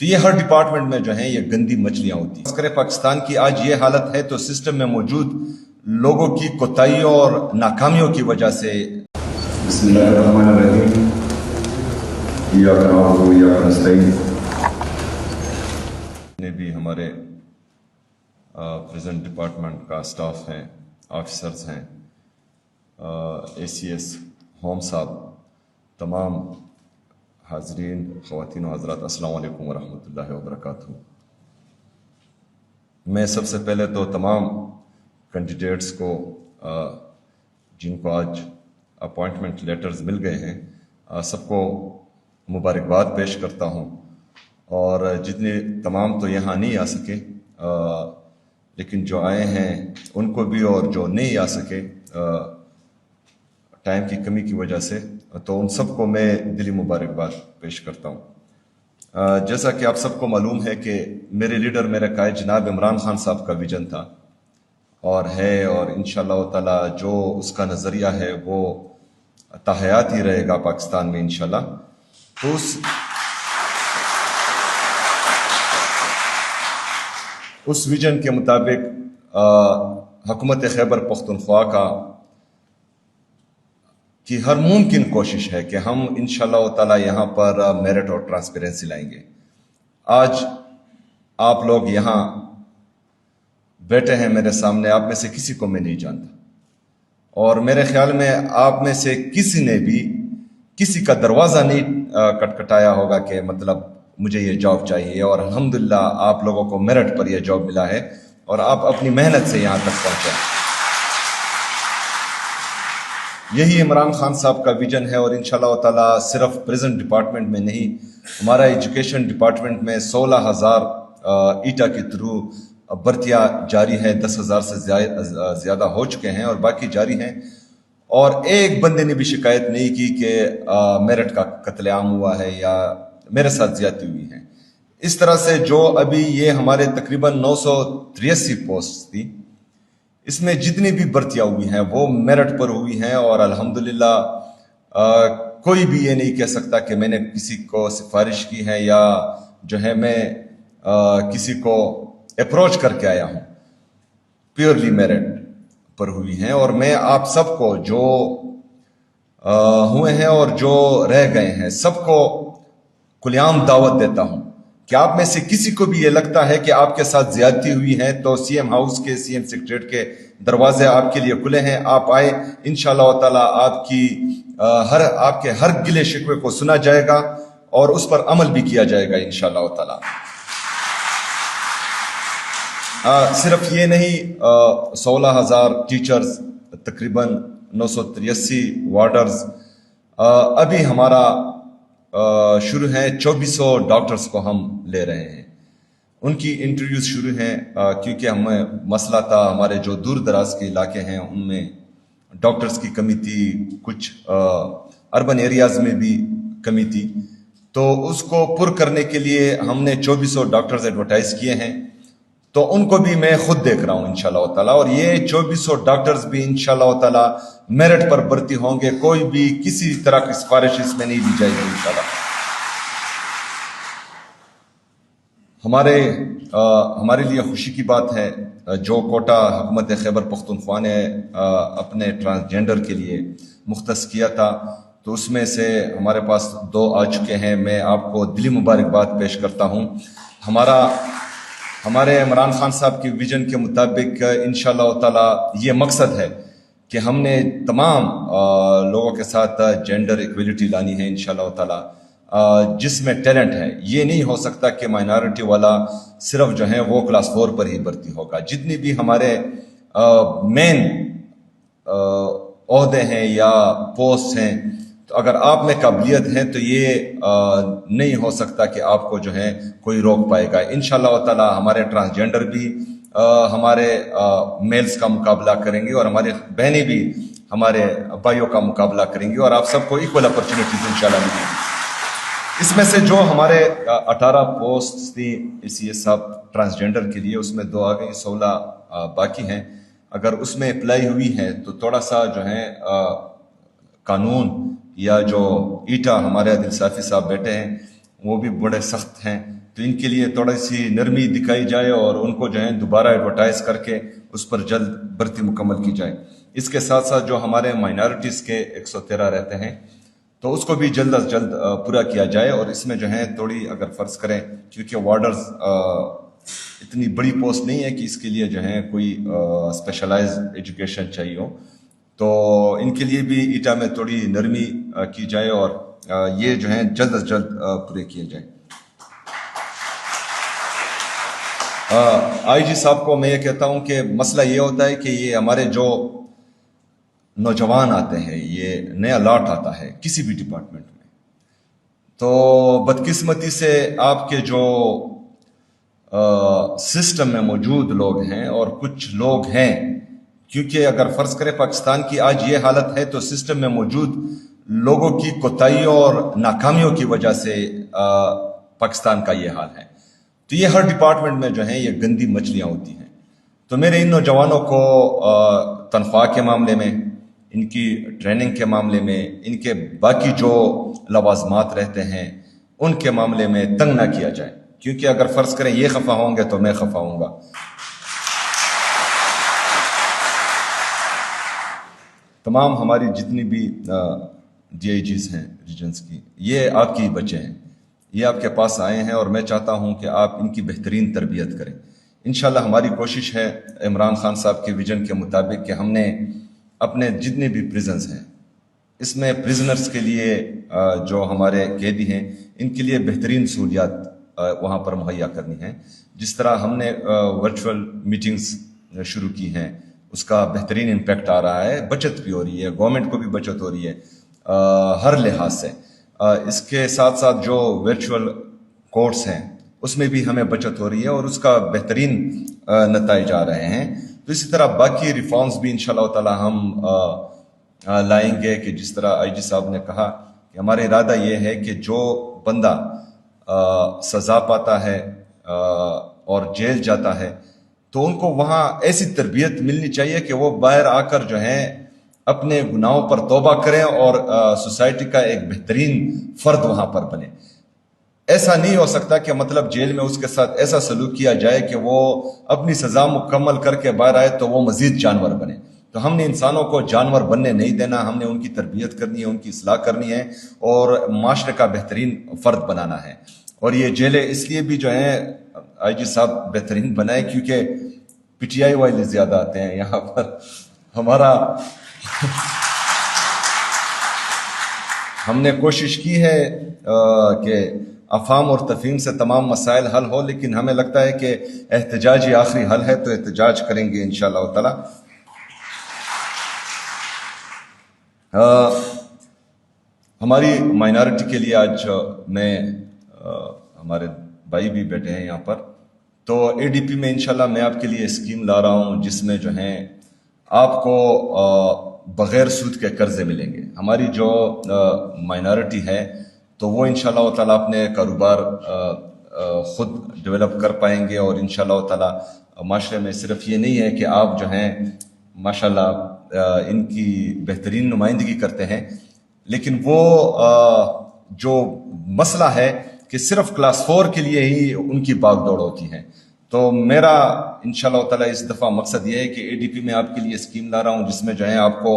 تو یہ ہر ڈپارٹمنٹ میں جو ہیں یہ گندی مچھلیاں ہوتی ہیں. عسکر پاکستان کی آج یہ حالت ہے تو سسٹم میں موجود لوگوں کی کوتاہیوں اور ناکامیوں کی وجہ سے. بسم اللہ الرحمن الرحیم. ایاک نعبد و ایاک نستعین. نے بھی ہمارے پریزنٹ ڈپارٹمنٹ کا سٹاف ہیں، آفیسرز ہیں، اے سی ایس ہوم صاحب، تمام حاضرین، خواتین و حضرات، السلام علیکم ورحمۃ اللہ وبرکاتہ. میں سب سے پہلے تو تمام کینڈیڈیٹس کو جن کو آج اپوائنٹمنٹ لیٹرز مل گئے ہیں سب کو مبارکباد پیش کرتا ہوں. اور جتنے تمام تو یہاں نہیں آ سکے لیکن جو آئے ہیں ان کو بھی، اور جو نہیں آ سکے ٹائم کی کمی کی وجہ سے، تو ان سب کو میں دلی مبارکباد پیش کرتا ہوں. جیسا کہ آپ سب کو معلوم ہے کہ میرے لیڈر، میرے قائد جناب عمران خان صاحب کا ویژن تھا اور ہے، اور انشاءاللہ تعالی جو اس کا نظریہ ہے وہ تاحیات ہی رہے گا پاکستان میں انشاءاللہ. تو اس ویژن کے مطابق حکومت خیبر پختونخوا کی ہر ممکن کوشش ہے کہ ہم انشاءاللہ تعالی یہاں پر میرٹ اور ٹرانسپیرنسی لائیں گے. آج آپ لوگ یہاں بیٹھے ہیں میرے سامنے، آپ میں سے کسی کو میں نہیں جانتا، اور میرے خیال میں آپ میں سے کسی نے بھی کسی کا دروازہ نہیں کٹکھٹایا ہوگا کہ مطلب مجھے یہ جاب چاہیے، اور الحمدللہ آپ لوگوں کو میرٹ پر یہ جاب ملا ہے اور آپ اپنی محنت سے یہاں تک پہنچے ہیں. یہی عمران خان صاحب کا ویژن ہے، اور انشاءاللہ تعالی صرف پریزنٹ ڈپارٹمنٹ میں نہیں، ہمارا ایجوکیشن ڈپارٹمنٹ میں 16,000 ایٹا کے تھرو بھرتیاں جاری ہے. 10,000 سے زیادہ ہو چکے ہیں اور باقی جاری ہیں، اور ایک بندے نے بھی شکایت نہیں کی کہ میرٹ کا قتل عام ہوا ہے یا میرے ساتھ زیادتی ہوئی ہے. اس طرح سے جو ابھی یہ ہمارے تقریباً 983 پوسٹ تھی، اس میں جتنی بھی بھرتیاں ہوئی ہیں وہ میرٹ پر ہوئی ہیں، اور الحمدللہ کوئی بھی یہ نہیں کہہ سکتا کہ میں نے کسی کو سفارش کی ہے یا جو ہے میں کسی کو اپروچ کر کے آیا ہوں. پیورلی میرٹ پر ہوئی ہیں. اور میں آپ سب کو جو ہوئے ہیں اور جو رہ گئے ہیں سب کو کھلے عام دعوت دیتا ہوں کہ آپ میں سے کسی کو بھی یہ لگتا ہے کہ آپ کے ساتھ زیادتی ہوئی ہے تو سی ایم ہاؤس کے، سی ایم سیکریٹریٹ کے دروازے آپ کے لیے کھلے ہیں. آپ آئے، انشاءاللہ تعالی آپ کے ہر گلے شکوے کو سنا جائے گا اور اس پر عمل بھی کیا جائے گا انشاءاللہ تعالی. صرف یہ نہیں، 16,000 ٹیچرز، تقریباً 983 وارڈرز، ابھی ہمارا شروع ہیں. 2400 ڈاکٹرز کو ہم لے رہے ہیں، ان کی انٹرویوز شروع ہیں، کیونکہ ہمیں مسئلہ تھا ہمارے جو دور دراز کے علاقے ہیں ان میں ڈاکٹرز کی کمی تھی، کچھ اربن ایریاز میں بھی کمی تھی. تو اس کو پر کرنے کے لیے ہم نے 2400 ڈاکٹرز ایڈورٹائز کیے ہیں، تو ان کو بھی میں خود دیکھ رہا ہوں انشاءاللہ تعالی. اور یہ 2400 ڈاکٹرز بھی انشاءاللہ تعالی میرٹ پر بھرتی ہوں گے، کوئی بھی کسی طرح کی سفارش اس میں نہیں دی جائے گی انشاءاللہ. ہمارے لیے خوشی کی بات ہے جو کوٹا حکومت خیبر پختونخوا نے اپنے ٹرانسجینڈر کے لیے مختص کیا تھا، تو اس میں سے ہمارے پاس 2 آ چکے ہیں. میں آپ کو دلی مبارکباد پیش کرتا ہوں. ہمارے عمران خان صاحب کی ویژن کے مطابق انشاءاللہ تعالی یہ مقصد ہے کہ ہم نے تمام لوگوں کے ساتھ جینڈر ایکویلٹی لانی ہے انشاءاللہ تعالی. جس میں ٹیلنٹ ہے، یہ نہیں ہو سکتا کہ مائنارٹی والا صرف جو ہے وہ کلاس 4 پر ہی بھرتی ہوگا. جتنی بھی ہمارے مین عہدے ہیں یا پوسٹ ہیں، تو اگر آپ میں قابلیت ہے تو یہ نہیں ہو سکتا کہ آپ کو جو ہے کوئی روک پائے گا. انشاءاللہ تعالی ہمارے ٹرانسجینڈر بھی ہمارے میلز کا مقابلہ کریں گے، اور ہمارے بہنیں بھی ہمارے بھائیوں کا مقابلہ کریں گی، اور آپ سب کو ایکول اپرچونٹیز انشاءاللہ ملیں گی. اس میں سے جو ہمارے 18 پوسٹ تھی سی ایس صاحب ٹرانسجینڈر کے لیے، اس میں 2 آ گئی، 16 باقی ہیں. اگر اس میں اپلائی ہوئی ہے تو تھوڑا سا جو ہے قانون یا جو ایٹا ہمارے عادل صافی صاحب بیٹھے ہیں وہ بھی بڑے سخت ہیں، تو ان کے لیے تھوڑی سی نرمی دکھائی جائے اور ان کو جو ہے دوبارہ ایڈورٹائز کر کے اس پر جلد بھرتی مکمل کی جائے. اس کے ساتھ ساتھ جو ہمارے مائنارٹیز کے 113 رہتے ہیں تو اس کو بھی جلد از جلد پورا کیا جائے. اور اس میں جو ہے تھوڑی اگر فرض کریں کیونکہ وارڈرز اتنی بڑی پوسٹ نہیں ہے کہ اس کے لیے جو ہے کوئی اسپیشلائز ایجوکیشن چاہیے ہو، تو ان کے لیے بھی ایٹا میں تھوڑی نرمی کی جائے اور یہ جو ہے جلد از جلد پورے کیے جائیں. آئی جی صاحب کو میں یہ کہتا ہوں کہ مسئلہ یہ ہوتا ہے کہ یہ ہمارے جو نوجوان آتے ہیں، یہ نیا لاٹ آتا ہے کسی بھی ڈپارٹمنٹ میں، تو بدقسمتی سے آپ کے جو سسٹم میں موجود لوگ ہیں اور کچھ لوگ ہیں، کیونکہ اگر فرض کرے پاکستان کی آج یہ حالت ہے تو سسٹم میں موجود لوگوں کی کوتاہیوں اور ناکامیوں کی وجہ سے پاکستان کا یہ حال ہے. تو یہ ہر ڈپارٹمنٹ میں جو ہیں یہ گندی مچھلیاں ہوتی ہیں. تو میرے ان نوجوانوں کو تنخواہ کے معاملے میں، ان کی ٹریننگ کے معاملے میں، ان کے باقی جو لوازمات رہتے ہیں ان کے معاملے میں تنگ نہ کیا جائے، کیونکہ اگر فرض کریں یہ خفا ہوں گے تو میں خفا ہوں گا. تمام ہماری جتنی بھی ڈی آئی جیز ہیں ریجنز کی، یہ آپ کی بچے ہیں، یہ آپ کے پاس آئے ہیں اور میں چاہتا ہوں کہ آپ ان کی بہترین تربیت کریں. انشاءاللہ ہماری کوشش ہے عمران خان صاحب کے ویژن کے مطابق کہ ہم نے اپنے جتنے بھی پریزنز ہیں اس میں پریزنرز کے لیے جو ہمارے قیدی ہیں ان کے لیے بہترین سہولیات وہاں پر مہیا کرنی ہیں. جس طرح ہم نے ورچوئل میٹنگز شروع کی ہیں اس کا بہترین امپیکٹ آ رہا ہے، بچت بھی ہو رہی ہے، گورنمنٹ کو بھی بچت ہو رہی ہے ہر لحاظ سے. اس کے ساتھ ساتھ جو ورچوئل کورس ہیں اس میں بھی ہمیں بچت ہو رہی ہے اور اس کا بہترین نتائج آ رہے ہیں. تو اسی طرح باقی ریفارمز بھی انشاءاللہ تعالی ہم لائیں گے کہ جس طرح آئی جی صاحب نے کہا کہ ہمارا ارادہ یہ ہے کہ جو بندہ سزا پاتا ہے اور جیل جاتا ہے تو ان کو وہاں ایسی تربیت ملنی چاہیے کہ وہ باہر آ کر جو ہے اپنے گناہوں پر توبہ کریں اور سوسائٹی کا ایک بہترین فرد وہاں پر بنے. ایسا نہیں ہو سکتا کہ مطلب جیل میں اس کے ساتھ ایسا سلوک کیا جائے کہ وہ اپنی سزا مکمل کر کے باہر آئے تو وہ مزید جانور بنے. تو ہم نے انسانوں کو جانور بننے نہیں دینا، ہم نے ان کی تربیت کرنی ہے، ان کی اصلاح کرنی ہے اور معاشرے کا بہترین فرد بنانا ہے. اور یہ جیلیں اس لیے بھی جو ہیں آئی جی صاحب بہترین بنائے کیونکہ پی ٹی آئی والے زیادہ آتے ہیں یہاں پر. ہم نے کوشش کی ہے کہ افہام اور تفہیم سے تمام مسائل حل ہو، لیکن ہمیں لگتا ہے کہ احتجاج ہی آخری حل ہے، تو احتجاج کریں گے انشاءاللہ تعالی. ہماری مائنارٹی کے لیے آج میں ہمارے بھائی بھی بیٹھے ہیں یہاں پر، تو اے ڈی پی میں انشاءاللہ میں آپ کے لیے اسکیم لا رہا ہوں جس میں جو ہیں آپ کو بغیر سود کے قرضے ملیں گے. ہماری جو مائنارٹی ہے تو وہ انشاءاللہ تعالی اپنے کاروبار خود ڈیولپ کر پائیں گے اور انشاءاللہ تعالی معاشرے میں صرف یہ نہیں ہے کہ آپ جو ہیں ماشاءاللہ ان کی بہترین نمائندگی کرتے ہیں، لیکن وہ جو مسئلہ ہے کہ صرف کلاس 4 کے لیے ہی ان کی باغ دوڑ ہوتی ہے. تو میرا انشاءاللہ تعالی اس دفعہ مقصد یہ ہے کہ اے ڈی پی میں آپ کے لیے اسکیم لا رہا ہوں جس میں جو ہے آپ کو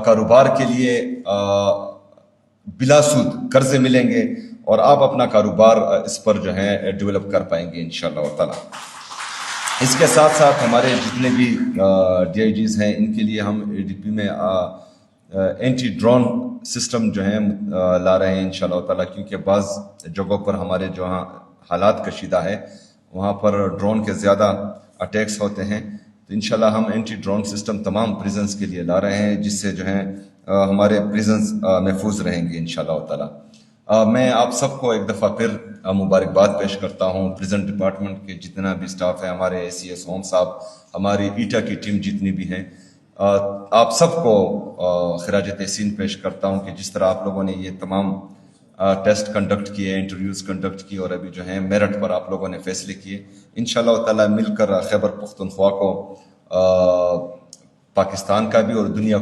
کاروبار کے لیے بلا سود قرضے ملیں گے اور آپ اپنا کاروبار اس پر جو ہے ڈیولپ کر پائیں گے انشاءاللہ تعالی. اس کے ساتھ ساتھ ہمارے جتنے بھی ڈی آئی جیز ہیں ان کے لیے ہم اے ڈی پی میں اینٹی ڈرون سسٹم جو ہیں لا رہے ہیں انشاءاللہ تعالی، کیونکہ بعض جگہوں پر ہمارے جو حالات کشیدہ ہے وہاں پر ڈرون کے زیادہ اٹیکس ہوتے ہیں. تو انشاءاللہ ہم اینٹی ڈرون سسٹم تمام پریزنز کے لیے لا رہے ہیں جس سے جو ہیں ہمارے پریزنز محفوظ رہیں گے انشاءاللہ تعالی. میں آپ سب کو ایک دفعہ پھر مبارکباد پیش کرتا ہوں. پریزن ڈپارٹمنٹ کے جتنا بھی سٹاف ہے، ہمارے اے سی ایس ہوم صاحب، ہماری ایٹا کی ٹیم جتنی بھی ہیں، آپ سب کو خراج تحسین پیش کرتا ہوں کہ جس طرح آپ لوگوں نے یہ تمام ٹیسٹ کنڈکٹ کیے، انٹرویوز کنڈکٹ کیے اور ابھی جو ہیں میرٹ پر آپ لوگوں نے فیصلے کیے. انشاءاللہ تعالی مل کر خیبر پختونخوا کو پاکستان کا بھی اور دنیا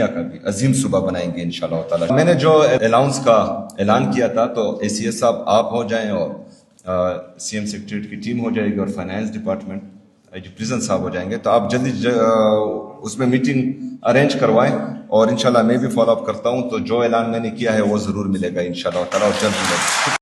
کا بھی عظیم صوبہ بنائیں گے انشاءاللہ تعالی. میں نے جو الاؤنس کا اعلان کیا تھا تو اے سی ایس صاحب آپ ہو جائیں اور سی ایم سیکریٹریٹ کی ٹیم ہو جائے گی اور finance department I G prison صاحب ہو جائیں گے. تو آپ جلدی اس میں میٹنگ ارینج کروائیں اور انشاءاللہ میں بھی فالو اپ کرتا ہوں. تو جو اعلان میں نے کیا ہے وہ ضرور ملے گا انشاءاللہ تعالیٰ اور جلد ملے گا.